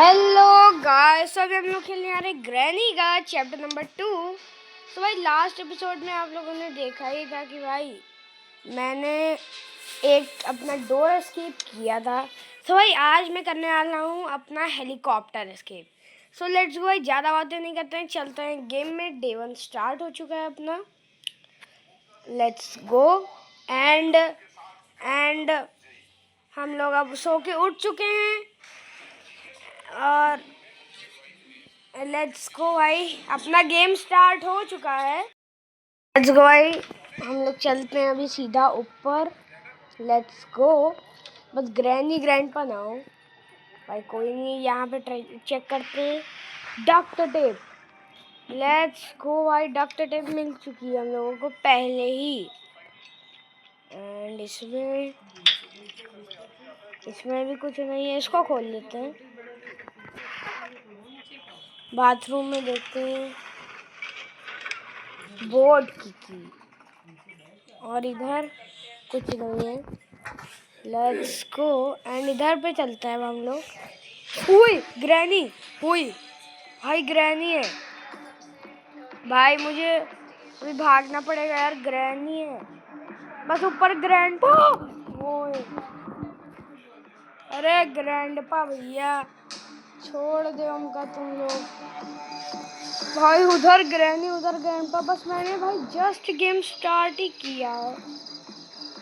Hello guys, अभी हम लोग खेलने आ रहे ग्रैनी का चैप्टर नंबर 2। तो भाई लास्ट एपिसोड में आप लोगों ने देखा ही था कि भाई मैंने एक अपना डोर एस्केप किया था। तो भाई आज मैं करने वाला हूँ अपना helicopter escape. So let's go भाई, ज़्यादा बातें नहीं करते हैं, चलते हैं गेम में। डे 1 स्टार्ट हो चुका है अपना। Let's go. एंड हम लोग अब सो के उठ चुके हैं और लेट्स गो भाई, अपना गेम स्टार्ट हो चुका है। लेट्स गो भाई, हम लोग चलते हैं अभी सीधा ऊपर। Let's go. बस ग्रैनी ग्रैंडपा ना हो भाई, कोई नहीं। यहाँ पे चेक करते हैं डक्ट टेप। लेट्स गो भाई, डक्ट टेप मिल चुकी है हम लोगों को पहले ही। एंड इसमें भी कुछ नहीं है, इसको खोल लेते हैं। बाथरूम में देखते हैं बोर्ड की और इधर कुछ नहीं है। Let's go. एंड इधर पे चलते हैं हम लोग। हुई ग्रैनी, हुई भाई, ग्रैनी है भाई। मुझे अभी भागना पड़ेगा यार, ग्रैनी है। बस ऊपर ग्रैंडपा। ओए अरे ग्रैंडपा भैया, छोड़ दे हमका तुम लोग। भाई उधर ग्रैनी उधर ग्रैंडपा। बस मैंने भाई जस्ट गेम स्टार्ट ही किया है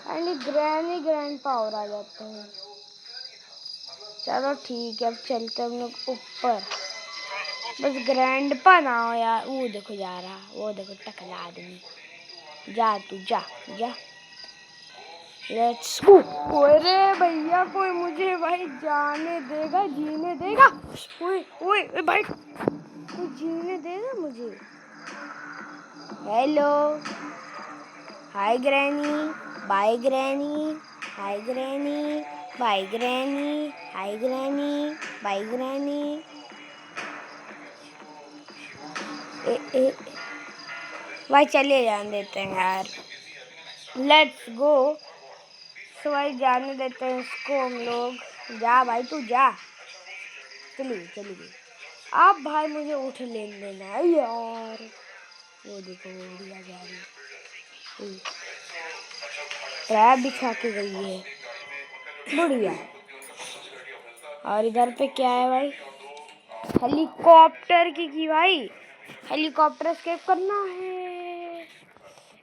एंड ग्रैनी ग्रैंडपा और आ जाते हैं। चलो ठीक है, अब चलते हम लोग ऊपर। बस ग्रैंडपा ना हो यार। वो देखो जा रहा, वो देखो टकला आदमी। जा तू, जा जा। Let's go. अरे भैया, कोई मुझे भाई जाने देगा, जीने देगा? ओए ओए भाई, कोई जीने देगा मुझे? हेलो, हाय ग्रैनी, बाय ग्रैनी, हाय ग्रैनी, बाय ग्रैनी, हाय ग्रैनी, बाय ग्रैनी। ए भाई चलिए, जाने देते हैं यार। Let's go. तो भाई जाने देते हैं इसको हम लोग। जा भाई तू जा। चलिए आप भाई, मुझे उठ ले लेना है यार। वो देखो उड़िया जा रही, ट्रैप बिछा के गई है बुढ़िया। और इधर पे क्या है भाई? हेलीकॉप्टर की भाई, हेलीकॉप्टर एस्केप करना है।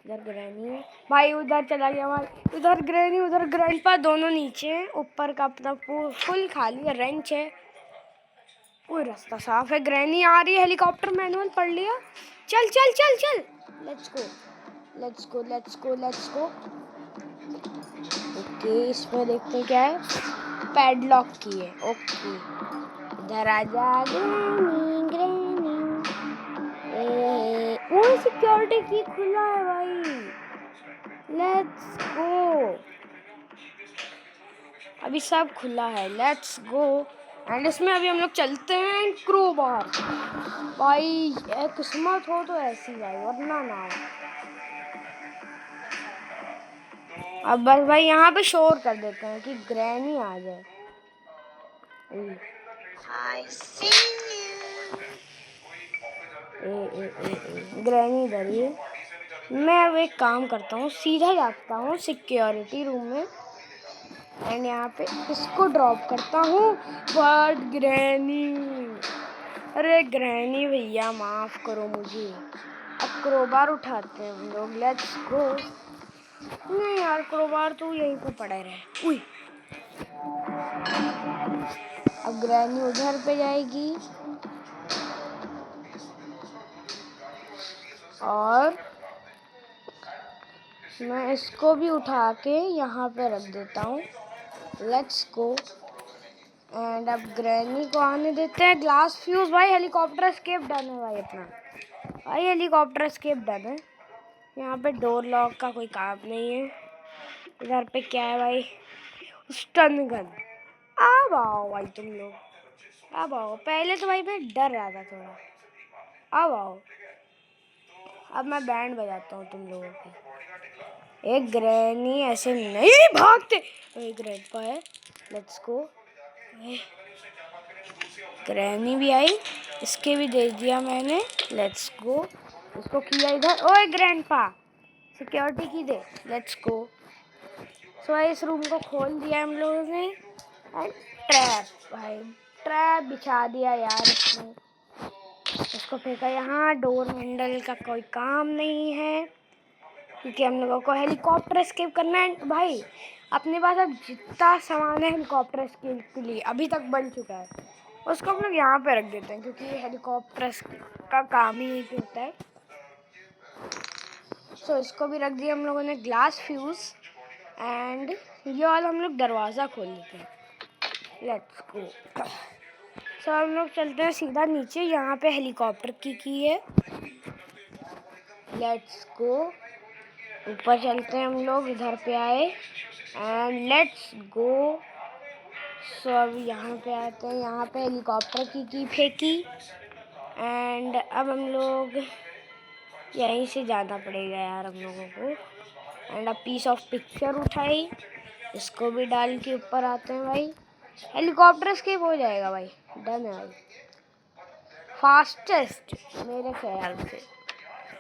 इधर ग्रैनी है भाई, उधर चला गया भाई। उधर ग्रैनी उधर ग्रैंडपा, दोनों नीचे हैं। ऊपर का अपना फुल खाली है, रेंच है। कोई रास्ता साफ है। ग्रैनी आ रही है, हेलीकॉप्टर मैनुअल पढ़ लिया। चल चल चल चल। Let's go let's go let's go let's go. Okay, इसमें देखते हैं क्या है। पैडलॉक की है। ओके, इधर आ जा ग्रैनी ग्रैनी। वो सिक्योरिटी की खुला है भाई। Let's go. अभी सब खुला है। Let's go. एंड इसमें अभी हम लोग चलते हैं क्रोबार। भाई किस्मत हो तो ऐसी भाई, वरना ना हो। अब बस भाई यहाँ पे शोर कर देते हैं कि ग्रैनी आ जाए। ग्रैनी इधर ही। मैं अब एक काम करता हूँ, सीधा जाता हूँ सिक्योरिटी रूम में एंड यहाँ पे इसको ड्रॉप करता हूँ। बट ग्रैनी, अरे ग्रैनी भैया माफ करो मुझे। अब क्रोबार उठाते हैं हम लोग। Let's go. नहीं यार, क्रोबार तो यहीं पे पड़े रहे। उई, अब ग्रैनी उधर पे जाएगी और मैं इसको भी उठा के यहाँ पे रख देता हूँ। Let's go. एंड अब ग्रैनी को आने देते हैं। ग्लास फ्यूज भाई, हेलीकॉप्टर एस्केप डन है भाई अपना। भाई हेलीकॉप्टर एस्केप डन है। यहाँ पे डोर लॉक का कोई काम नहीं है। इधर पे क्या है भाई? Stun gun. अब आओ भाई तुम लोग, अब आओ। पहले तो भाई मैं डर रहा था थोड़ा, अब आओ। अब मैं बैंड बजाता हूँ तुम लोगों की। एक ग्रैनी ऐसे नहीं भागते। एक ग्रैंडपा है। Let's go. ग्रैनी भी आई, इसके भी दे दिया मैंने। Let's go. इसको किया इधर। ओए ग्रैंडपा, सिक्योरिटी की दे। Let's go. सो इस रूम को खोल दिया हम लोगों ने। एंड ट्रैप भाई, ट्रैप बिछा दिया यार इसने। इसको फेंका यहाँ। डोर हैंडल का कोई काम नहीं है क्योंकि हम लोगों को हेलीकॉप्टर एस्केप करना है। भाई अपने पास अब जितना सामान है हेलीकॉप्टर एस्केप के लिए अभी तक बन चुका है, उसको हम लोग यहाँ पे रख देते हैं क्योंकि हेलीकॉप्टर का काम ही यही होता है। सो इसको भी रख दिया हम लोगों ने। ग्लास फ्यूज एंड ये वाला हम लोग दरवाज़ा खोल लेते हैं। Let's go. सो हम लोग चलते हैं सीधा नीचे। यहाँ पे हेलीकॉप्टर की है। Let's go. ऊपर चलते हैं हम लोग। इधर पे आए एंड लेट्स गो। सो अब यहाँ पे आते हैं। यहाँ पे हेलीकॉप्टर की फेंकी एंड अब हम लोग यहीं से जाना पड़ेगा यार हम लोगों को। एंड अब पीस ऑफ पिक्चर उठाई, इसको भी डाल के ऊपर आते हैं भाई। हेलीकॉप्टर एस्केप हो जाएगा भाई, डन है भाई। फास्टेस्ट मेरे ख्याल से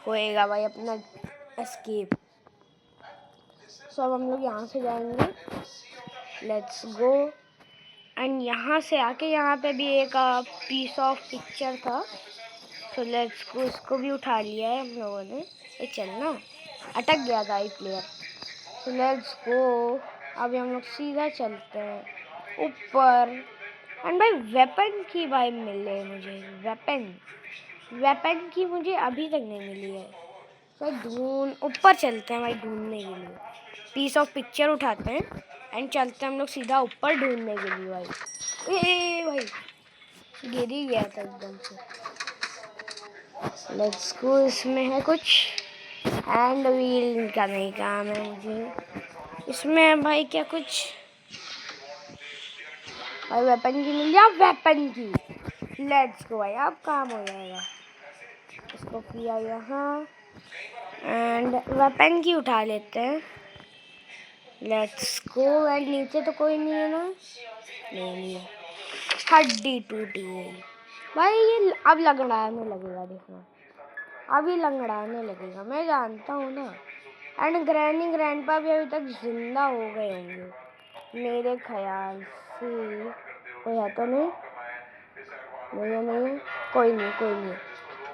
होएगा भाई अपना एस्केप। सो अब हम लोग यहाँ से जाएंगे। Let's go. एंड यहाँ से आके यहाँ पे भी एक पीस ऑफ पिक्चर था। So let's go. इसको भी उठा लिया है हम लोगों ने। ये चलना अटक गया था ये प्लेयर। So let's go. अभी हम लोग सीधा चलते हैं ऊपर। एंड भाई वेपन की भाई मिले मुझे। वेपन की मुझे अभी तक नहीं मिली है। भाई ढूंढ ऊपर चलते हैं भाई ढूंढने के लिए। पीस ऑफ पिक्चर उठाते हैं एंड चलते हैं हम लोग सीधा ऊपर ढूंढने के लिए भाई। ए भाई गिर ही गया था एकदम से। Let's go. इसमें है कुछ हैंड व्हील का नहीं काम है मुझे इसमें भाई। क्या कुछ भाई वेपन की मिल गया। वेपन की लेट्स गो भाई, अब काम हो जाएगा। इसको किया यहाँ एंड वेपन की उठा लेते हैं। Let's go. एंड नीचे तो कोई नहीं है ना? नहीं है। हड्डी टूटी गई भाई। ये अब लंगड़ाने लगेगा, देखना अभी लंगड़ाने लगेगा, मैं जानता हूँ ना। एंड ग्रैनी ग्रैंडपा भी अभी तक जिंदा हो गए होंगे मेरे ख्याल से। कोई है तो नहीं? नहीं है। कोई नहीं।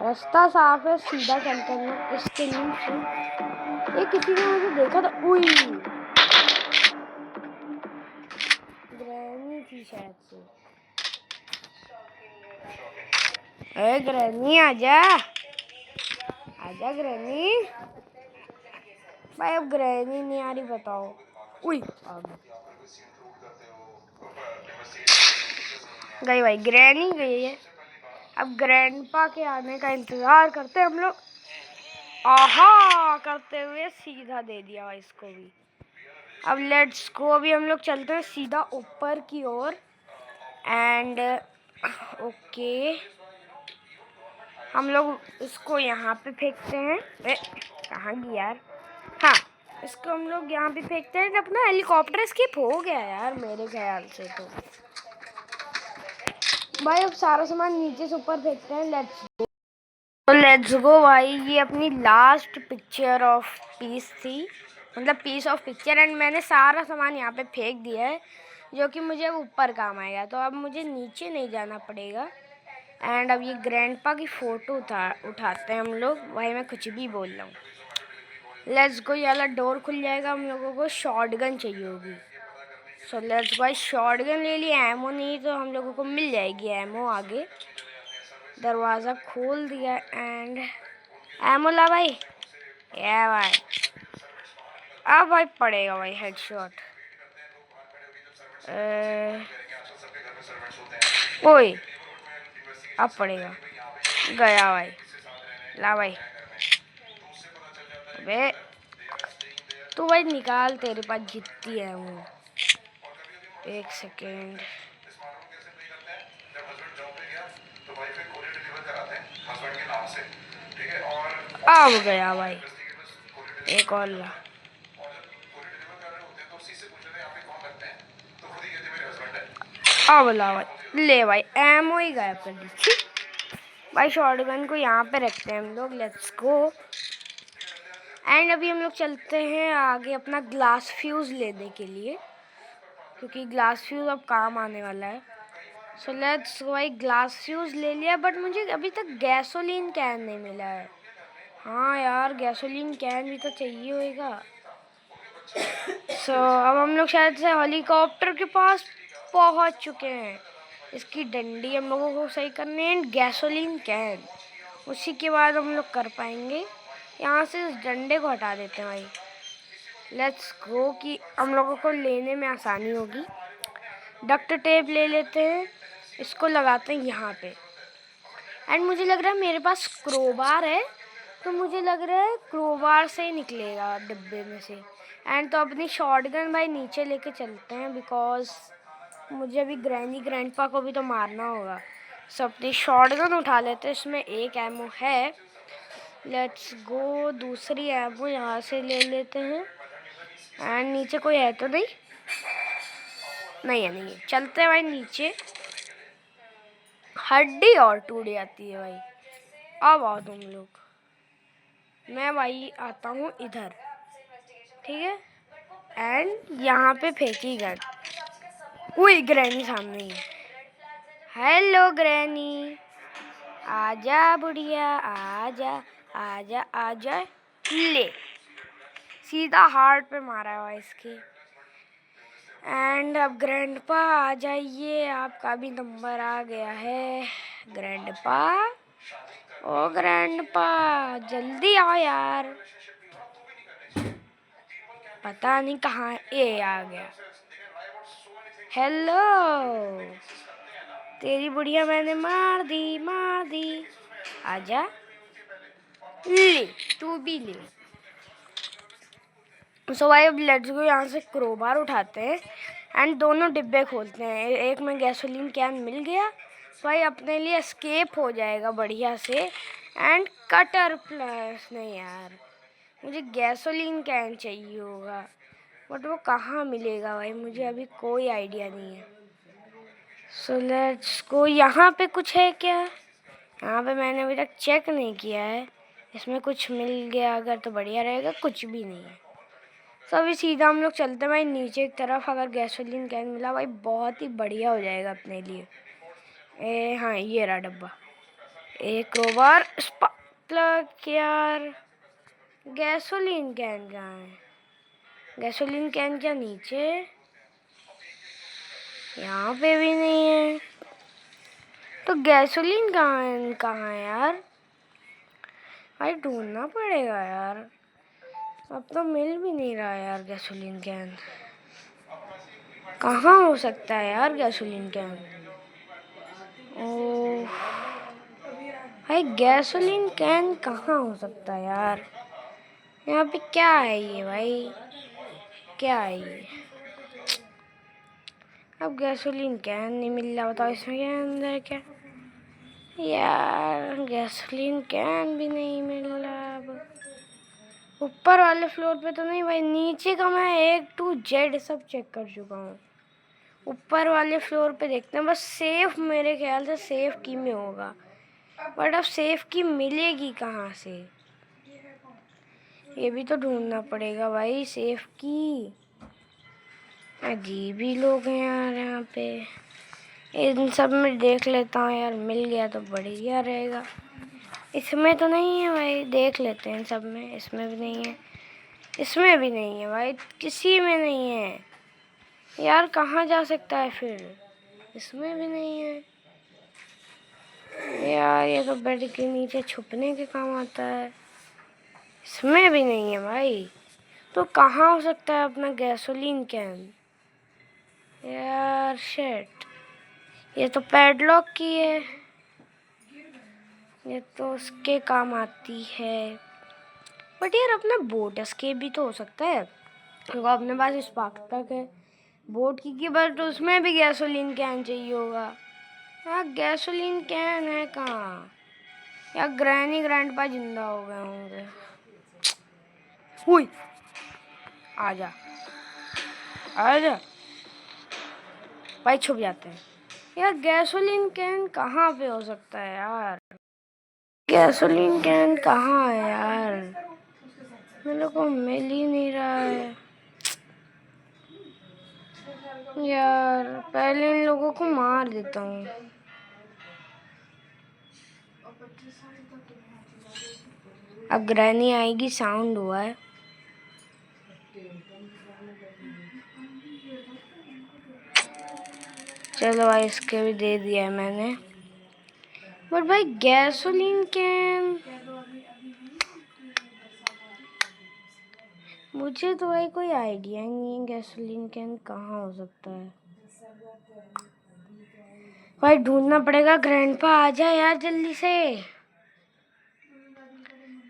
रास्ता साफ है, सीधा चलते हैं इसके नीचे। ये किसी ने मुझे देखा था। उई ग्रैनी थी शायद से। अरे ग्रैनी आजा, आजा ग्रैनी। भाई अब ग्रैनी नहीं आ रही, बताओ। उई गई भाई, ग्रैनी गई है। अब ग्रैंडपा के आने का इंतजार करते हम लोग। आहा करते हुए सीधा दे दिया भाई इसको भी। अब लेट्स गो। अभी हम लोग चलते हैं सीधा ऊपर की ओर। एंड ओके हम लोग इसको यहाँ पे फेंकते हैं। कहाँ गई यार? हाँ, इसको हम लोग यहाँ पे फेंकते हैं। अपना हेलीकॉप्टर एस्केप हो गया यार मेरे ख्याल से तो। भाई अब सारा सामान नीचे से ऊपर फेंकते हैं। लेट्स गो भाई। ये अपनी लास्ट पिक्चर ऑफ पीस थी, मतलब पीस ऑफ पिक्चर। एंड मैंने सारा सामान यहाँ पे फेंक दिया है जो कि मुझे अब ऊपर काम आएगा। तो अब मुझे नीचे नहीं जाना पड़ेगा। एंड अब ये ग्रैंडपा की फ़ोटो उठाते हैं हम लोग। भाई मैं कुछ भी बोल रहा हूँ। Let's go. ये वाला डोर खुल जाएगा। हम लोगों को शॉटगन चाहिए होगी। So let's go. शॉटगन ले लिए। एमो नहीं तो हम लोगों को मिल जाएगी एमो आगे। दरवाज़ा खोल दिया एंड एमो ला भाई। ये भाई अब भाई पड़ेगा भाई हेडशॉट। ओए अब पड़ेगा। गया भाई। ला भाई। अबे तू भाई निकाल, तेरे पास जितनी है वो। एक सेकेंड। अब गया भाई। एक और ला। अब ला भाई। ले भाई, एमओ ही गायब कर दी। भाई शॉटगन को यहाँ पे रखते हैं हम लोग। Let's go. एंड अभी हम लोग चलते हैं आगे अपना ग्लास फ्यूज़ लेने के लिए, क्योंकि ग्लास फ्यूज़ अब काम आने वाला है। सो लेट्स भाई ग्लास फ्यूज़ ले लिया, बट मुझे अभी तक गैसोलीन कैन नहीं मिला है। हाँ यार, गैसोलीन कैन भी तो चाहिए होगा। सो अब हम लोग शायद से हेलीकॉप्टर के पास पहुंच चुके हैं। इसकी डंडी हम लोगों को सही करनी है, गैसोलीन कैन उसी के बाद हम लोग कर पाएंगे। यहाँ से इस डंडे को हटा देते हैं भाई। लेट्स गो कि हम लोगों को लेने में आसानी होगी। डक्ट टेप ले लेते हैं, इसको लगाते हैं यहाँ पे। एंड मुझे लग रहा है मेरे पास क्रोबार है, तो मुझे लग रहा है क्रोबार से ही निकलेगा डिब्बे में से। एंड तो अपनी शॉटगन भाई नीचे लेके चलते हैं, बिकॉज मुझे अभी ग्रैनी ग्रैंडपा को भी तो मारना होगा। सो अपनी शॉटगन उठा लेते हैं, इसमें एक एमओ है। लेट्स गो, दूसरी एमओ यहाँ से ले लेते हैं। एंड नीचे कोई है तो नहीं, नहीं है, नहीं है। चलते हैं भाई नीचे। हड्डी और टूट जाती है भाई। अब आओ तुम लोग, मैं भाई आता हूँ इधर, ठीक है। एंड यहाँ पे फेंकी गन। उई, ग्रैनी सामने ही है। हेलो ग्रैनी, आजा बुढ़िया, आजा आजा आजा। ले, सीधा हार्ट पे मारा है इसके। एंड अब ग्रैंडपा आ जाइए, आपका भी नंबर आ गया है। ग्रैंडपा, ओ ग्रैंडपा जल्दी आओ यार। पता नहीं कहाँ, ये आ गया। हेलो, तेरी बुढ़िया मैंने मार दी, मार दी। आजा, ले, तू भी ले। सो भाई अब लेट्स गो, यहाँ से क्रोबार उठाते हैं एंड दोनों डिब्बे खोलते हैं। एक में गैसोलीन कैन मिल गया भाई, अपने लिए एस्केप हो जाएगा बढ़िया से। एंड कटर प्लस, नहीं यार, मुझे गैसोलीन कैन चाहिए होगा, बट वो कहाँ मिलेगा भाई, मुझे अभी कोई आइडिया नहीं है। सो लेट्स गो, यहाँ पे कुछ है क्या? यहाँ पे मैंने अभी तक चेक नहीं किया है। इसमें कुछ मिल गया अगर तो बढ़िया रहेगा, कुछ भी नहीं है। तो अभी सीधा हम लोग चलते हैं भाई नीचे की तरफ। अगर गैसोलीन कैन मिला भाई, बहुत ही बढ़िया हो जाएगा अपने लिए। हाँ, ये रहा डब्बा। एक क्रोबार, स्पार्क यार। गैसोलीन कैन कहाँ है? गैसोलीन कैन क्या नीचे? यहाँ पे भी नहीं है। तो गैसोलीन कहाँ है यार? भाई ढूंढना पड़ेगा यार, अब तो मिल भी नहीं रहा यार गैसोलीन कैन। कहाँ हो सकता है यार गैसोलीन कैन? ओह भाई, गैसोलीन कैन कहाँ हो सकता है यार? यहाँ पे क्या है ये भाई, क्या है ये? अब गैसोलीन कैन नहीं मिल रहा, बताओ इसमें क्या अंदर क्या यार? गैसोलीन कैन भी नहीं मिल रहा। अब ऊपर वाले फ्लोर पे तो नहीं भाई, नीचे का मैं A to Z सब चेक कर चुका हूँ। ऊपर वाले फ्लोर पे देखते हैं बस। सेफ मेरे ख्याल से सेफ की में होगा, बट अब सेफ की मिलेगी कहाँ से? ये भी तो ढूंढना पड़ेगा भाई, सेफ की। अजीब ही लोग हैं यार यहाँ पे। इन सब में देख लेता हूँ यार, मिल गया तो बढ़िया रहेगा। इसमें तो नहीं है भाई, देख लेते हैं इन सब में। इसमें भी नहीं है, इसमें भी नहीं है भाई, किसी में नहीं है यार। कहाँ जा सकता है फिर? इसमें भी नहीं है यार, ये तो बेड के नीचे छुपने के काम आता है। इसमें भी नहीं है भाई, तो कहाँ हो सकता है अपना गैसोलीन कैन? यार शिट, ये तो पैडलॉक की है, ये तो उसके काम आती है। बट यार अपना बोट एस्केप भी तो हो सकता है, तो अपने पास स्पार्क तक है बोट की बट उसमें भी गैसोलीन कैन चाहिए होगा यार। गैसोलीन कैन है कहाँ यार? ग्रैनी ग्रैंडपा जिंदा हो गए होंगे। हुई, आजा आजा भाई, छुप जाते हैं। यार गैसोलीन कैन कहाँ पे हो सकता है यार? गैसोलीन कैन कहाँ है यार? मेरे को मिल ही नहीं रहा है यार। पहले इन लोगों को मार देता हूँ। अब ग्रैनी आएगी, साउंड हुआ है। चलो भाई, इसके भी दे दिया है मैंने। बट भाई गैसोलीन कैन, मुझे तो भाई कोई आइडिया ही नहीं है गैसोलीन कैन कहाँ हो सकता है। भाई ढूंढना पड़ेगा। ग्रैंडपा आ जा यार जल्दी से,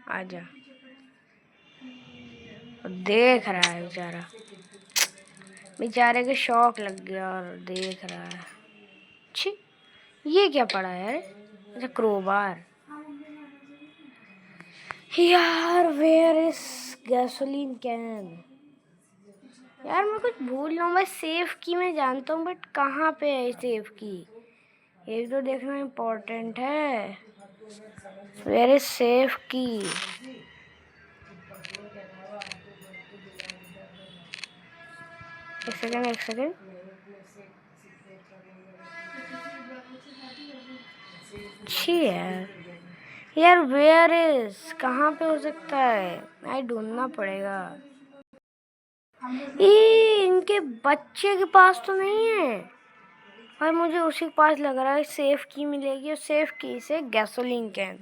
आ जा। देख रहा है बेचारा, बेचारे के शौक लग गया और देख रहा है। छी, ये क्या पड़ा है? अच्छा, क्रोबार। यार वेयर इज गैसोलीन कैन? यार मैं कुछ भूल रहा हूँ भाई। सेफ की मैं जानता हूँ, बट कहाँ पे है सेफ की, ये तो देखना इम्पोर्टेंट है। वेयर इज सेफ की? एक सेकेंड, एक सेकेंड। छी यार वेयर इज कहाँ पे हो सकता है? आई ढूंढना पड़ेगा। ये इनके बच्चे के पास तो नहीं है भाई, मुझे उसी के पास लग रहा है सेफ की मिलेगी, और सेफ की से गैसोलीन कैन।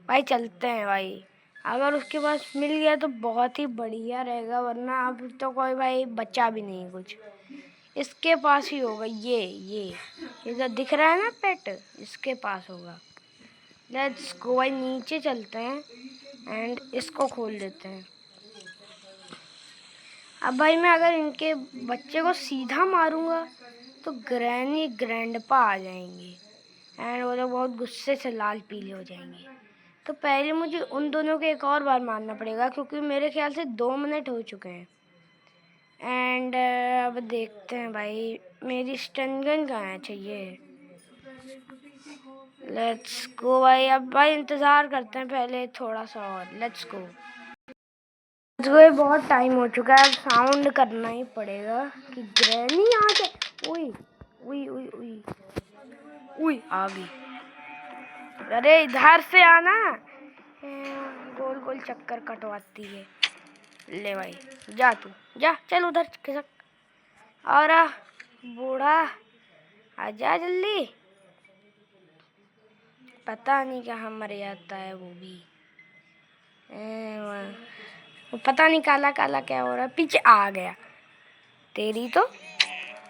भाई चलते हैं भाई, अगर उसके पास मिल गया तो बहुत ही बढ़िया रहेगा, वरना अब तो कोई भाई बच्चा भी नहीं कुछ। इसके पास ही होगा, ये जो दिख रहा है ना पेट, इसके पास होगा। लेट्स गो भाई, नीचे चलते हैं एंड इसको खोल देते हैं। अब भाई मैं अगर इनके बच्चे को सीधा मारूंगा तो ग्रैनी ग्रैंडपा आ जाएंगे एंड वो लोग बहुत गुस्से से लाल पीले हो जाएंगे। तो पहले मुझे उन दोनों को एक और बार मारना पड़ेगा, क्योंकि मेरे ख्याल से 2 मिनट हो चुके हैं। एंड अब देखते हैं भाई, मेरी स्टन गन कहाँ चाहिए। लेट्स गो भाई, अब भाई इंतज़ार करते हैं पहले थोड़ा सा और। Let's go. बहुत टाइम हो चुका है, अब साउंड करना ही पड़ेगा कि ग्रैनी आ जाए। उई उई उई उई उई, आ गई। अरे इधर से आना, गोल गोल चक्कर कटवाती है। ले भाई, जा तू जा, चल उधर खिसक। और बूढ़ा आजा जल्दी। पता नहीं कहाँ मर जाता है वो भी। वो पता नहीं काला काला क्या हो रहा है, पीछे आ गया। तेरी तो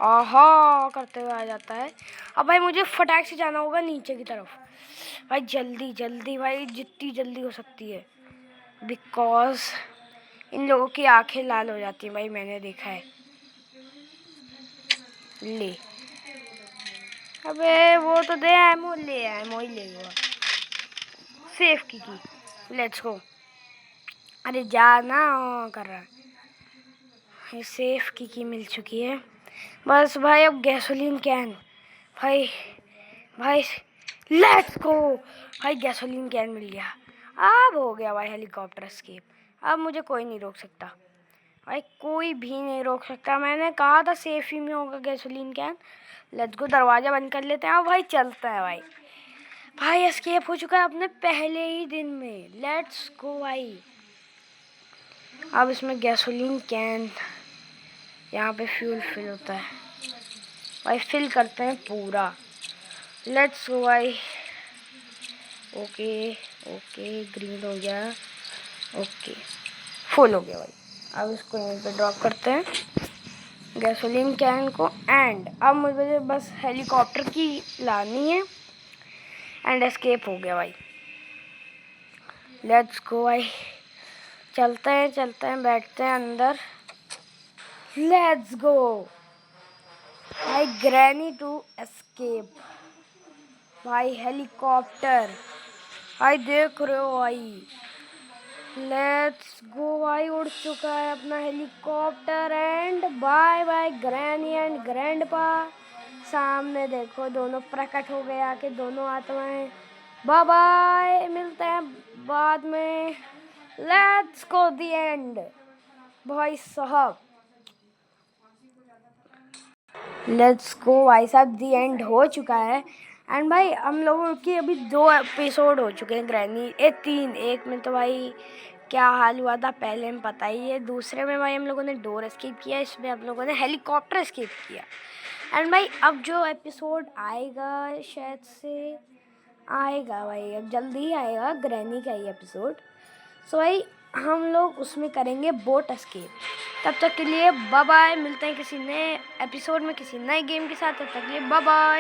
आहा करते हुए आ जाता है। अब भाई मुझे फटाक से जाना होगा नीचे की तरफ। भाई जल्दी जल्दी भाई, जितनी जल्दी हो सकती है, बिकॉज इन लोगों की आंखें लाल हो जाती हैं भाई, मैंने देखा है। ले, अबे वो तो दे, एमो ले, एमो ही ले हुआ। सेफ की, लेट्स गो। अरे जाना कर रहा है। सेफ की मिल चुकी है। बस भाई अब गैसोलीन कैन। भाई भाई लेट्स गो भाई, गैसोलीन कैन मिल गया। अब हो गया भाई हेलीकॉप्टर एस्केप। अब मुझे कोई नहीं रोक सकता भाई, कोई भी नहीं रोक सकता। मैंने कहा था सेफ ही में होगा गैसोलीन कैन। लेट्स गो, दरवाज़ा बंद कर लेते हैं। अब भाई चलता है भाई। भाई एस्केप हो चुका है अपने पहले ही दिन में। लेट्स गो भाई। अब इसमें गैसोलीन कैन, यहाँ पे फ्यूल फिल होता है भाई, फिल करते हैं पूरा। लेट्स गो भाई। ओके ओके, ग्रीन हो गया, ओके फुल हो गया भाई। अब इसको यहीं पे ड्रॉप करते हैं गैसोलीन कैन को। एंड अब मुझे बस हेलीकॉप्टर की लानी है एंड एस्केप हो गया भाई। लेट्स गो भाई, चलते हैं बैठते हैं अंदर। लेट्स गो भाई, ग्रैनी टू एस्केप भाई। हेलीकॉप्टर भाई देख रहे हो भाई। लेट्स गो भाई, उड़ चुका है अपना helicopter. And bye bye granny and grandpa, सामने देखो दोनों प्रकट हो गया कि दोनों आत्माएं। बाय बाय, मिलते हैं बाद में। लेट्स गो द एंड भाई साहब। लेट्स गो भाई साहब, दी एंड हो चुका है। एंड भाई हम लोगों की अभी 2 एपिसोड हो चुके हैं ग्रैनी, 3। एक में तो भाई क्या हाल हुआ था पहले में पता ही है। दूसरे में भाई हम लोगों ने डोर एस्केप किया, इसमें हम लोगों ने हेलीकॉप्टर एस्केप किया। एंड भाई अब जो एपिसोड आएगा शायद से आएगा भाई, अब जल्दी ही आएगा ग्रैनी का ही एपिसोड। सो भाई हम लोग उसमें करेंगे बोट एस्केप। तब तक के लिए बाय बाय, मिलते हैं किसी नए एपिसोड में किसी नए गेम के साथ। तब तक के लिए बाय बाय।